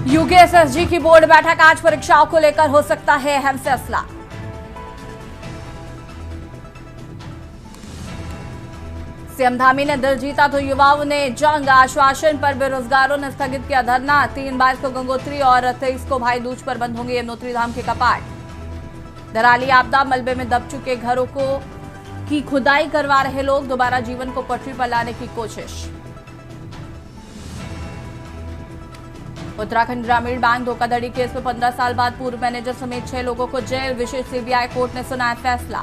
यूकेएसएसजी की बोर्ड बैठक आज परीक्षाओं को लेकर हो सकता है अहम फैसला। सीएम धामी ने दिल जीता तो युवाओं ने जंग, आश्वासन पर बेरोजगारों ने स्थगित किया धरना। 3/22 को गंगोत्री और 23 को भाई दूज पर बंद होंगे यमुनोत्री धाम के कपाट। दराली आपदा, मलबे में दब चुके घरों की खुदाई करवा रहे लोग, दोबारा जीवन को पटरी पर लाने की कोशिश। उत्तराखंड ग्रामीण बैंक धोखाधड़ी केस में 15 साल बाद पूर्व मैनेजर समेत 6 लोगों को जेल, विशेष सीबीआई कोर्ट ने सुनाया फैसला।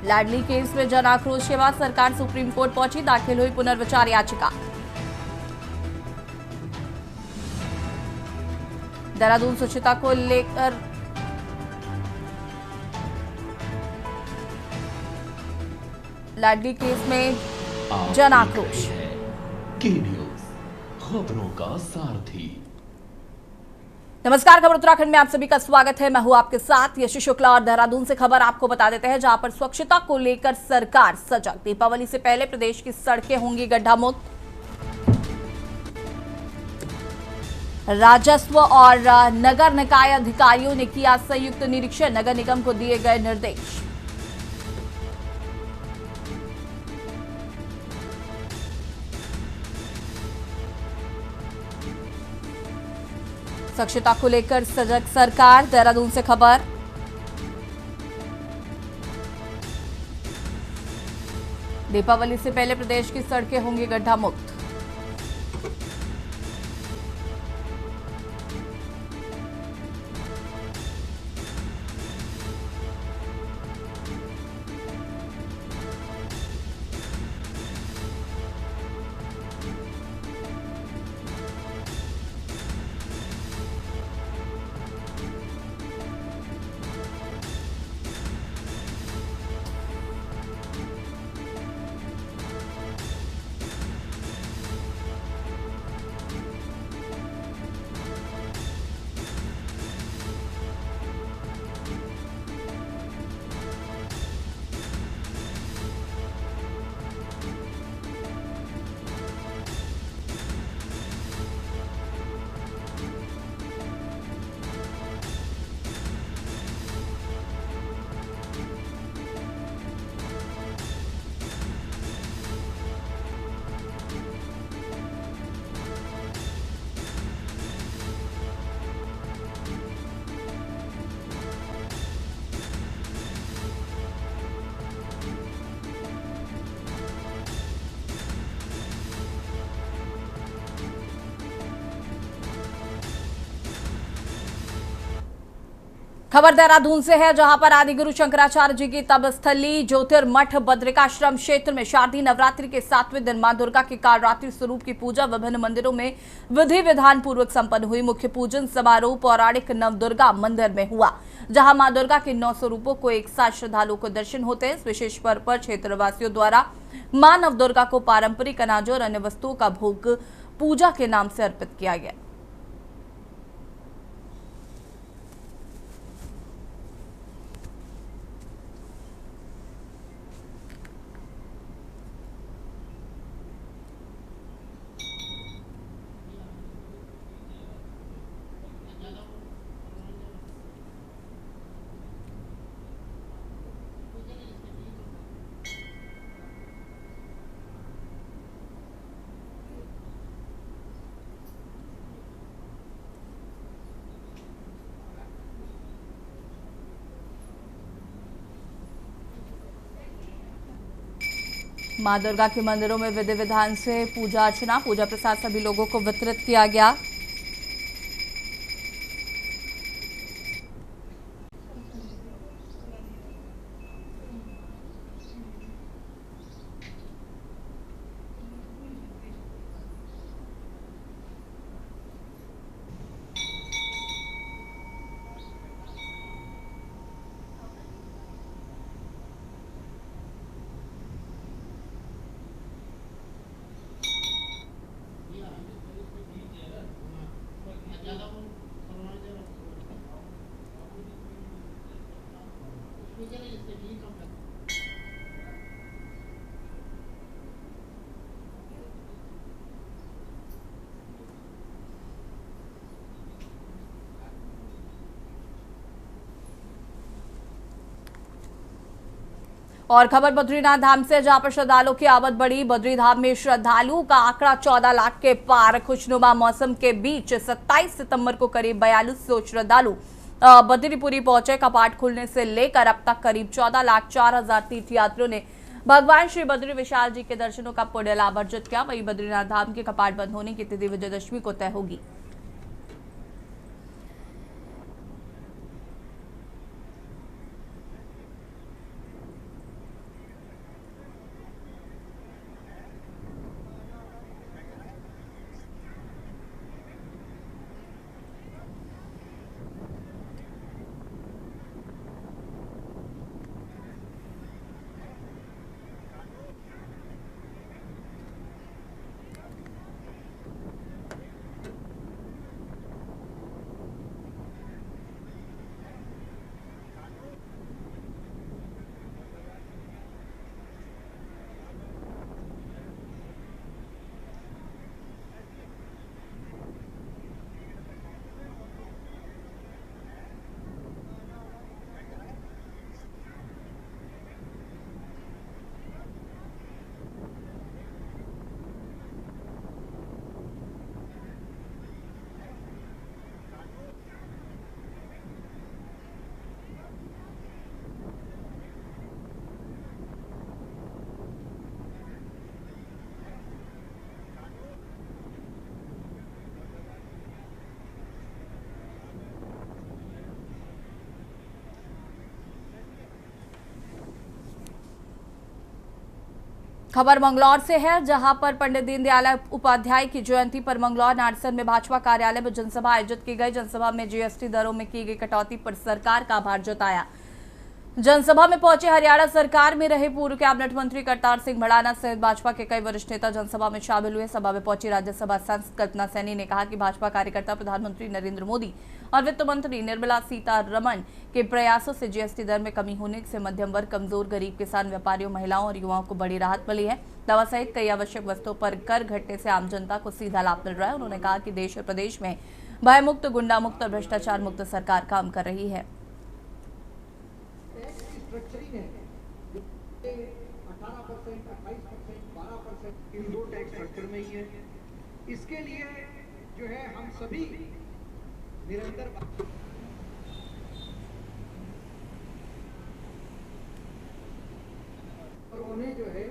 लाडली केस में जन आक्रोश के बाद सरकार सुप्रीम कोर्ट पहुंची, दाखिल हुई पुनर्विचार याचिका। देहरादून स्वच्छता को लेकर लाडली केस में जन आक्रोश। खबरों का सारथी। नमस्कार, खबर उत्तराखंड में आप सभी का स्वागत है। मैं हूं आपके साथ यशी शुक्ला और देहरादून से खबर आपको बता देते हैं, जहां पर स्वच्छता को लेकर सरकार सजग। दीपावली से पहले प्रदेश की सड़कें होंगी गड्ढा मुक्त। राजस्व और नगर निकाय अधिकारियों ने किया संयुक्त निरीक्षण, नगर निगम को दिए गए निर्देश। स्वच्छता को लेकर सजग सरकार, देहरादून से खबर। दीपावली से पहले प्रदेश की सड़कें होंगी गड्ढा मुक्त। खबर देहरादून से है, जहां पर आदिगुरु शंकराचार्य जी की तपस्थली ज्योतिर्मठ बद्रिकाश्रम क्षेत्र में शारदीय नवरात्रि के 7वें दिन मां दुर्गा के कालरात्रि स्वरूप की पूजा विभिन्न मंदिरों में विधि विधान पूर्वक संपन्न हुई। मुख्य पूजन समारोह पौराणिक नवदुर्गा मंदिर में हुआ, जहां मां दुर्गा के 9 स्वरूपों को एक साथ श्रद्धालुओं को दर्शन होते हैं। इस विशेष पर्व पर क्षेत्रवासियों द्वारा मां नवदुर्गा को पारंपरिक अनाज और अन्य वस्तुओं का भोग पूजा के नाम से अर्पित किया गया। मां दुर्गा के मंदिरों में विधि विधान से पूजा अर्चना, पूजा प्रसाद सभी लोगों को वितरित किया गया। और खबर बद्रीनाथ धाम से, जहां पर श्रद्धालुओं की आवक बढ़ी। बद्री धाम में श्रद्धालुओं का आंकड़ा 14 लाख के पार। खुशनुमा मौसम के बीच 27 सितंबर को करीब 4200 श्रद्धालु बद्रीपुरी पहुंचे। कपाट खुलने से लेकर अब तक करीब 14,04,000 तीर्थयात्रियों ने भगवान श्री बद्री विशाल जी के दर्शनों का पुण्य लाभ अर्जित किया। वहीं बद्रीनाथ धाम के कपाट बंद होने की तिथि विजयदशमी को तय होगी। खबर मंगलौर से है, जहां पर पंडित दीनदयाल उपाध्याय की जयंती पर मंगलौर नारसन में भाजपा कार्यालय में जनसभा आयोजित की गई। जनसभा में जीएसटी दरों में की गई कटौती पर सरकार का आभार जताया। जनसभा में पहुंचे हरियाणा सरकार में रहे पूर्व कैबिनेट मंत्री करतार सिंह भड़ाना सहित भाजपा के कई वरिष्ठ नेता जनसभा में शामिल हुए। सभा में पहुंची राज्यसभा सांसद कल्पना सैनी ने कहा कि भाजपा कार्यकर्ता प्रधानमंत्री नरेंद्र मोदी और वित्त मंत्री निर्मला सीतारमण के प्रयासों से जीएसटी दर में कमी होने से मध्यम वर्ग, कमजोर, गरीब, किसान, व्यापारियों, महिलाओं और युवाओं को बड़ी राहत मिली है। दवा सहित कई आवश्यक वस्तुओं पर कर घटने से आम जनता को सीधा लाभ मिल रहा है। उन्होंने कहा कि देश और प्रदेश में भय मुक्त, गुंडा मुक्त और भ्रष्टाचार मुक्त सरकार काम कर रही है। स्ट्रक्चरिंग है 18%, 28%, 12% इन दो टैक्स स्ट्रक्चर में ही है। इसके लिए जो है हम सभी निरंतर और उन्हें जो है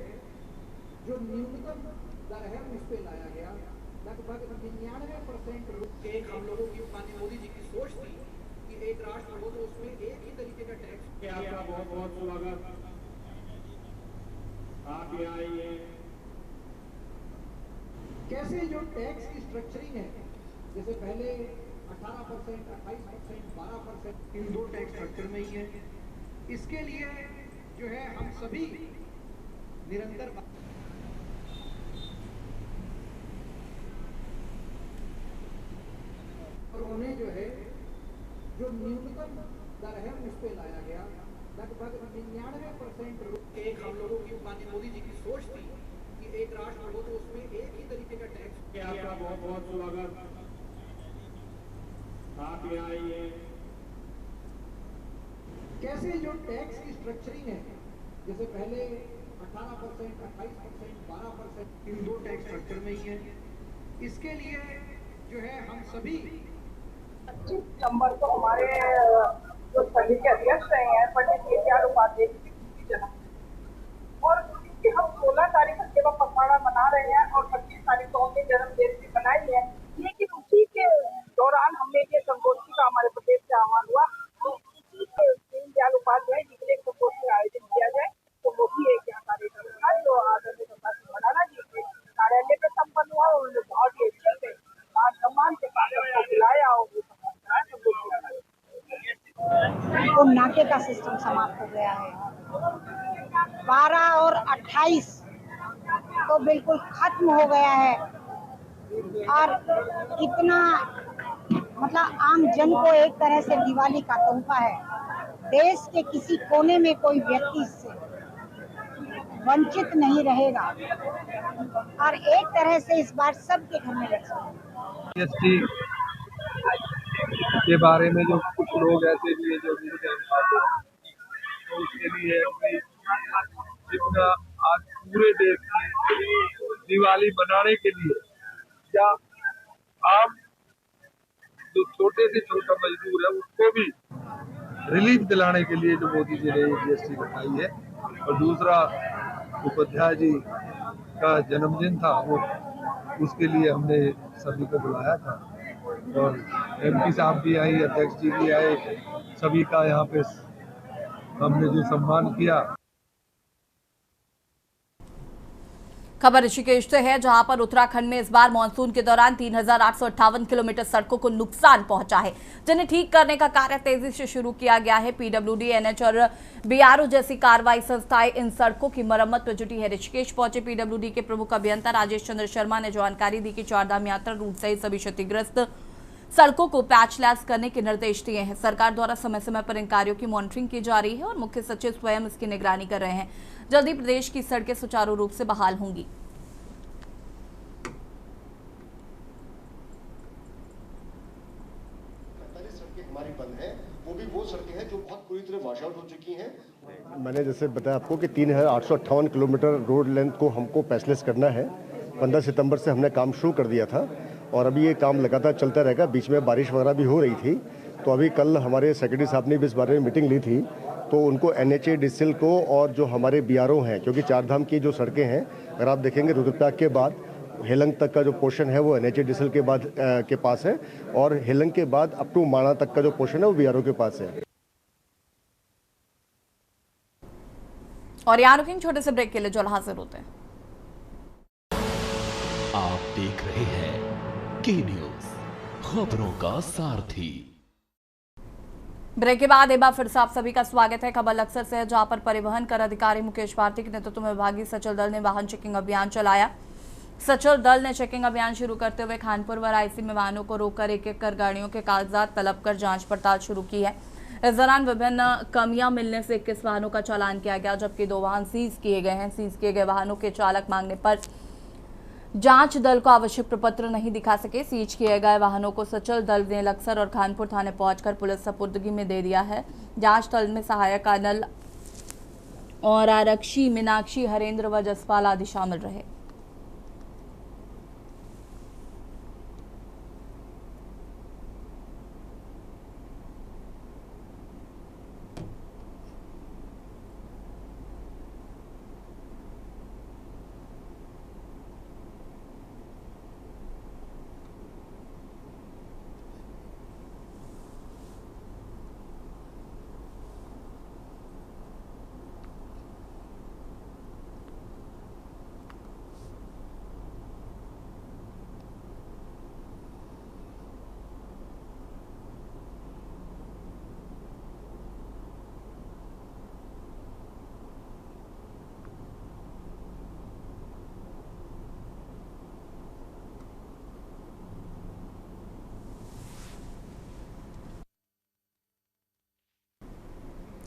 जो न्यूनतम दर है उस पे लाया गया। लगभग 99% एक हम लोगों की माननीय मोदी जी की सोच थी कि एक राष्ट्र हो तो उसमें एक ही तरीके का टैक्स। आपका बहुत बहुत स्वागत। आप यहाँ आइए। कैसे जो टैक्स की स्ट्रक्चरिंग है, जैसे पहले 18%, 28%, 12% इन दो टैक्स स्ट्रक्चर में ही है। इसके लिए जो है हम सभी निरंतर और उन्हें जो है जो न्यूनतम दर है उस पे लाया गया। लगभग 99% एक हम लोगों की माननीय मोदी जी की सोच थी कि एक राष्ट्र हो तो उसमें एक ही तरीके का टैक्स। आपका बहुत बहुत स्वागत। आप यहाँ आइए। कैसे जो टैक्स की स्ट्रक्चरिंग है, जैसे पहले 18%, 28%, 12% इन दो टैक्स स्ट्रक्चर में ही है। इसके लिए जो है हम सभी 25 नवंबर को हमारे जो संघ के अध्यक्ष रहे हैं पंडित दीनदयाल उपाध्याय की जन्म और उनकी हम 16 तारीख को सेवा पखवाड़ा मना रहे हैं और 25 तारीख को उनके जन्मदिन भी मनाई है। लेकिन उसी के दौरान हमने ये संगोष्ठी का हमारे प्रदेश से आह्वान हुआ तो उसी के दीनदयाल उपाध्याय जी के लिए संगोष्ठी का आयोजन किया जाए। तो वो भी एक यहाँ कार्यक्रम था जो आदरणीय करतार सिंह भड़ाना जी के कार्यालय में संपन्न हुआ। उन्होंने बहुत ही अच्छे से मान सम्मान से को बुलाया और तो नाके का सिस्टम समाप्त हो गया है। 12 और 28 तो बिल्कुल खत्म हो गया है और कितना मतलब आम जन को एक तरह से दिवाली का तोहफा है। देश के किसी कोने में कोई व्यक्ति से वंचित नहीं रहेगा और एक तरह से इस बार सबके घर में लक्ष्मी जीएसटी के बारे में जो कुछ लोग ऐसे भी है जो नहीं जानते, तो उसके लिए अपना आज पूरे देश में दिवाली मनाने के लिए या आम जो छोटे से छोटा मजदूर है उसको भी रिलीफ दिलाने के लिए जो मोदी जी ने जीएसटी घटाई है। और दूसरा उपाध्याय जी का जन्मदिन था, वो उसके लिए हमने सभी को बुलाया था और एमपी साहब भी आई, अध्यक्ष जी भी आए, सभी का यहाँ पे हमने जो सम्मान किया। खबर ऋषिकेश से है, जहां पर उत्तराखंड में इस बार मानसून के दौरान 3,858 किलोमीटर सड़कों को नुकसान पहुंचा है, जिन्हें ठीक करने का कार्य तेजी से शुरू किया गया है। पीडब्ल्यूडी, एनएच और बीआरओ जैसी कार्रवाई संस्थाएं इन सड़कों की मरम्मत में जुटी है। ऋषिकेश पहुंचे पीडब्ल्यूडी के प्रमुख अभियंता राजेश चंद्र शर्मा ने जानकारी दी कि चारधाम यात्रा रूट सहित सभी क्षतिग्रस्त सड़कों को पैचलेस करने के निर्देश दिए हैं। सरकार द्वारा समय समय पर इन कार्यों की मॉनिटरिंग की जा रही है और मुख्य सचिव स्वयं इसकी निगरानी कर रहे हैं। जल्दी प्रदेश की सड़कें सुचारू रूप से बहाल होंगी। हमारी बंद है, वो भी वो सड़कें हैं जो बहुत पूरी तरह वॉश आउट हो चुकी हैं। मैंने जैसे बताया आपको कि 3,858 किलोमीटर रोड लेंथ को हमको पैचलेस करना है। 15 सितंबर से हमने काम शुरू कर दिया था और अभी ये काम लगातार चलता रहेगा। बीच में बारिश वगैरह भी हो रही थी, तो अभी कल हमारे सेक्रेटरी साहब ने भी इस बारे में मीटिंग ली थी, तो उनको एनएचए डिस्टिल को और जो हमारे बीआरओ हैं, क्योंकि चारधाम की जो सड़कें हैं, अगर आप देखेंगे रुद्रप्रयाग के बाद हेलंग तक का जो पोर्शन है वो एनएचए डिस्टिल के बाद के पास है और हेलंग के बाद अप टू माणा तक का जो पोर्शन है वो बीआरओ के पास है। और यहाँ रुकेंगे छोटे से ब्रेक के लिए, जो हाजिर होते हैं। आप देख रहे हैं के न्यूज, खबरों का सारथी। ब्रेक के बाद एक बार फिर से आप सभी का स्वागत है। खबर लक्सर से है, जहां पर परिवहन कर अधिकारी मुकेश भारती के नेतृत्व में विभागीय सचल दल ने वाहन चेकिंग अभियान चलाया। सचल दल ने चेकिंग अभियान शुरू करते हुए खानपुर व रायसी में वाहनों को रोककर एक एक कर गाड़ियों के कागजात तलब कर जांच पड़ताल शुरू की है। इस दौरान विभिन्न कमियां मिलने से 21 वाहनों का चालान किया गया, जबकि 2 वाहन सीज किए गए हैं। सीज किए गए वाहनों के चालक मांगने पर जांच दल को आवश्यक प्रपत्र नहीं दिखा सके। सीज किए गए वाहनों को सचल दल ने लक्सर और खानपुर थाने पहुंचकर पुलिस सपुर्दगी में दे दिया है। जांच दल में सहायक कर्नल और आरक्षी मीनाक्षी, हरेंद्र व जसपाल आदि शामिल रहे।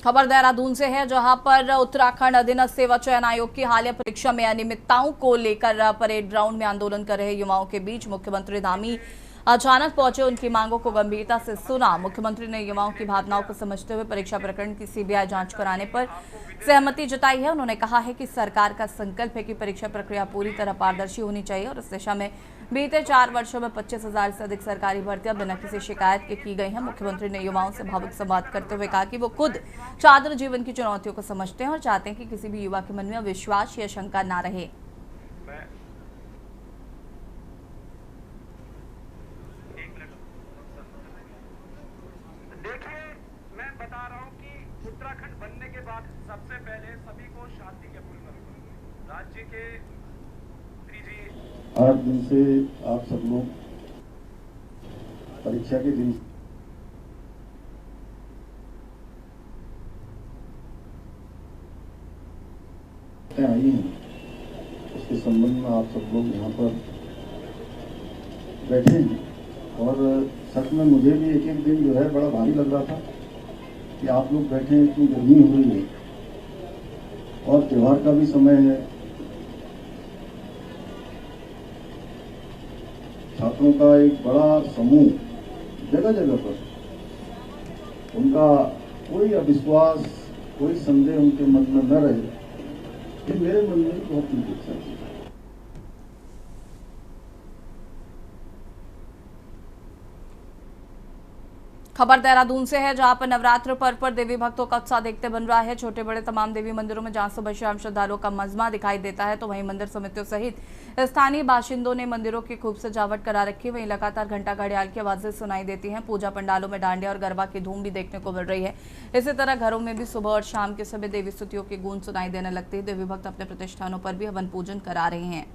खबर देहरादून से है, जहां पर उत्तराखंड अधीनस्थ सेवा चयन आयोग की हालिया परीक्षा में अनियमितताओं को लेकर परेड ग्राउंड में आंदोलन कर रहे युवाओं के बीच मुख्यमंत्री धामी अचानक पहुंचे, उनकी मांगों को गंभीरता से सुना। मुख्यमंत्री ने युवाओं की भावनाओं को समझते हुए परीक्षा प्रकरण की सीबीआई जांच कराने पर सहमति जताई है। उन्होंने कहा है कि सरकार का संकल्प है कि परीक्षा प्रक्रिया पूरी तरह पारदर्शी होनी चाहिए और इस दिशा में बीते 4 वर्षों में 25,000 से अधिक सरकारी भर्तियां बिना किसी शिकायत के की गई हैं। मुख्यमंत्री ने युवाओं से भावुक संवाद करते हुए कहा कि वो खुद छात्र जीवन की चुनौतियों को समझते हैं और चाहते हैं कि किसी भी युवा के मन में अविश्वास या शंका ना रहे। देखिए, मैं बता रहा हूं कि उत्तराखंड बनने के बाद सबसे पहले सभी को शांति के फूल मिलेंगे। राज्य के 8 दिन से आप सब लोग परीक्षा के दिन आई हैं, उसके संबंध में आप सब लोग यहाँ पर बैठे हैं और सच में मुझे भी एक एक दिन जो है बड़ा भारी लग रहा था कि आप लोग बैठे हैं, इतनी गर्मी हो रही है और त्योहार का भी समय है। छात्रों का एक बड़ा समूह जगह जगह पर, उनका कोई अविश्वास, कोई संदेह उनके मन में न रहे, ये मेरे मन में बहुत चिंतित है। खबर देहरादून से है, जहां पर नवरात्र पर्व पर देवी भक्तों का उत्साह देखते बन रहा है। छोटे बड़े तमाम देवी मंदिरों में जहां सुबह शाम श्रद्धालुओं का मजमा दिखाई देता है, तो वहीं मंदिर समितियों सहित स्थानीय बाशिंदों ने मंदिरों की खूब सजावट करा रखी है। वहीं लगातार घंटा घड़ियाल की आवाजें सुनाई देती हैं। पूजा पंडालों में डांडिया और गरबा की धूम भी देखने को मिल रही है। इसी तरह घरों में भी सुबह और शाम के समय देवी स्तुतियों की गूंज सुनाई देने लगती है। देवी भक्त अपने प्रतिष्ठानों पर भी हवन पूजन करा रहे हैं।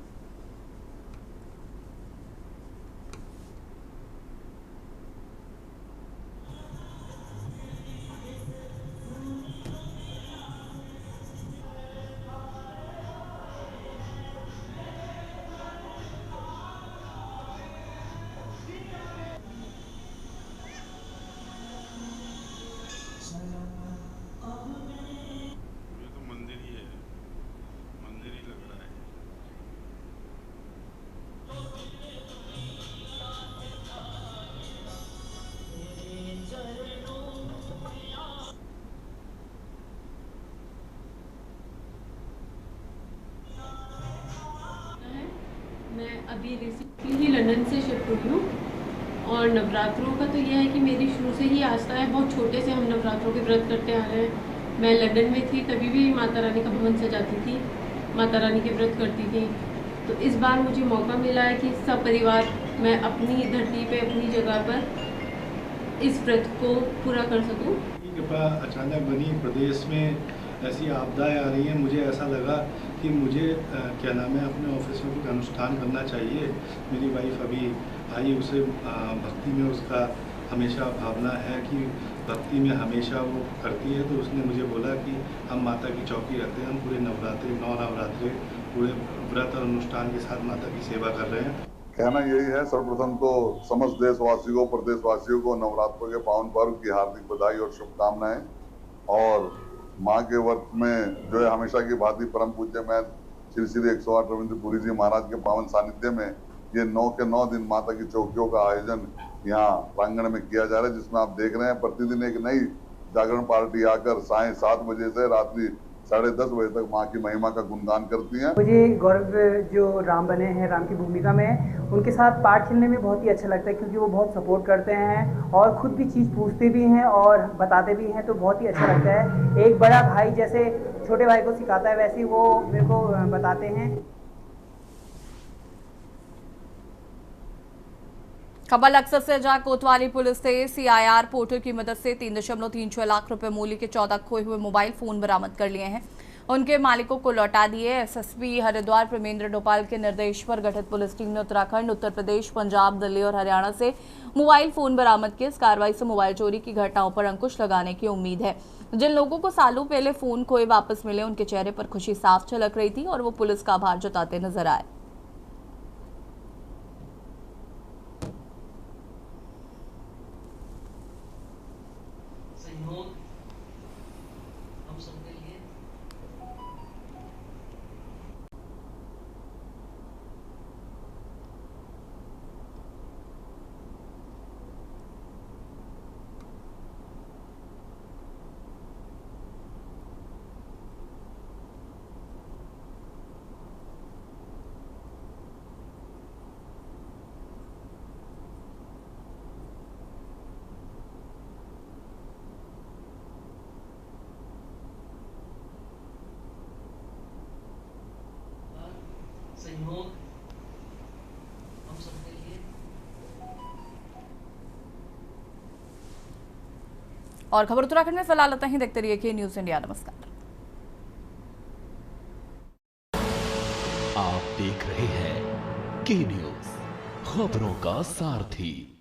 मैं अभी रिसेंटली ही लंदन से शिफ्ट हुई हूँ और नवरात्रों का तो यह है कि मेरी शुरू से ही आस्था है। बहुत छोटे से हम नवरात्रों के व्रत करते आ रहे हैं। मैं लंदन में थी तभी भी माता रानी का भवन सजाती थी, माता रानी के व्रत करती थी। तो इस बार मुझे मौका मिला है कि सब परिवार मैं अपनी धरती पे अपनी जगह पर इस व्रत को पूरा कर सकूँ। कृपा अचानक बनी, प्रदेश में ऐसी आपदाएं आ रही हैं, मुझे ऐसा लगा कि मुझे क्या नाम है अपने ऑफिस में कुछ अनुष्ठान करना चाहिए। मेरी वाइफ अभी आई, उसे भक्ति में उसका हमेशा भावना है कि भक्ति में हमेशा वो करती है। तो उसने मुझे बोला कि हम माता की चौकी रखते हैं, हम पूरे नवरात्रि 9 नवरात्रि पूरे व्रत और अनुष्ठान के साथ माता की सेवा कर रहे हैं। कहना यही है, सर्वप्रथम तो समस्त देशवासियों को, प्रदेशवासियों को नवरात्रों के पावन पर्व की हार्दिक बधाई और शुभकामनाएं। और माँ के व्रत में जो है हमेशा की भांति परम पूज्य मैं श्री श्री 108 रविंद्र पुरी जी महाराज के पावन सानिध्य में ये 9 के 9 दिन माता की चौकियों का आयोजन यहाँ प्रांगण में किया जा रहा है, जिसमें आप देख रहे हैं प्रतिदिन एक नई जागरण पार्टी आकर सायं 7 बजे से रात्रि 10:30 बजे तक माँ की महिमा का गुणगान करती हैं। मुझे गौरव जो राम बने हैं, राम की भूमिका में उनके साथ पाठ खेलने में बहुत ही अच्छा लगता है, क्योंकि वो बहुत सपोर्ट करते हैं और खुद भी चीज़ पूछते भी हैं और बताते भी हैं, तो बहुत ही अच्छा लगता है। एक बड़ा भाई जैसे छोटे भाई को सिखाता है, वैसे ही वो मेरे को बताते हैं। खबर अक्सर से, जहां कोतवाली पुलिस ने CIR पोर्टल की मदद से 3.36 लाख रुपए मूल्य के 14 खोए हुए मोबाइल फोन बरामद कर लिए हैं। उनके मालिकों को लौटा दिए। SSP हरिद्वार प्रमेंद्र डोपाल के निर्देश पर गठित पुलिस टीम ने उत्तराखंड, उत्तर प्रदेश, पंजाब, दिल्ली और हरियाणा से मोबाइल फोन बरामद किए। इस कार्रवाई से मोबाइल चोरी की घटनाओं पर अंकुश लगाने की उम्मीद है। जिन लोगों को सालों पहले फोन खोए वापस मिले, उनके चेहरे पर खुशी साफ झलक रही थी और वो पुलिस का आभार जताते नजर आए। हम सबके लिए सहयोग हम सबके लिए। और खबर उत्तराखंड में फिलहाल इतना ही। देखते रहिए न्यूज़ इंडिया। नमस्कार। आप देख रहे हैं के न्यूज़, खबरों का सारथी।